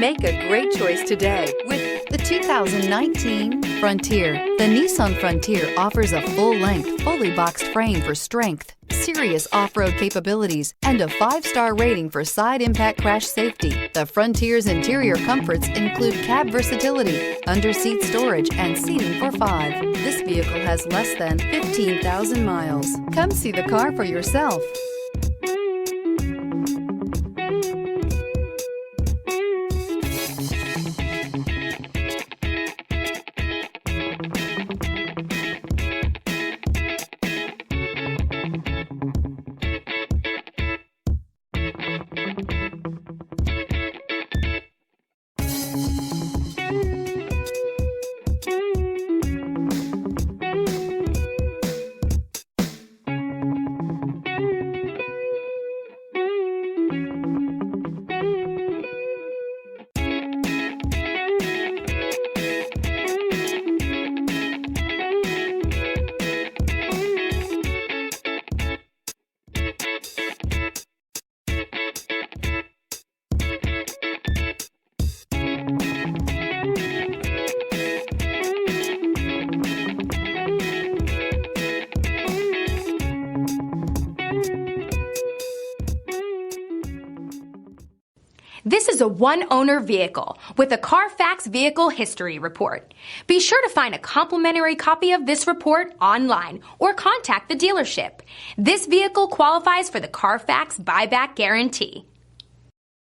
Make a great choice today with the 2019 Frontier. The Nissan Frontier offers a full-length, fully boxed frame for strength, serious off-road capabilities, and a 5-star rating for side impact crash safety. The Frontier's interior comforts include cab versatility, under-seat storage, and seating for 5. This vehicle has less than 15,000 miles. Come see the car for yourself. This is a one-owner vehicle with a Carfax Vehicle History Report. Be sure to find a complimentary copy of this report online or contact the dealership. This vehicle qualifies for the Carfax Buyback Guarantee.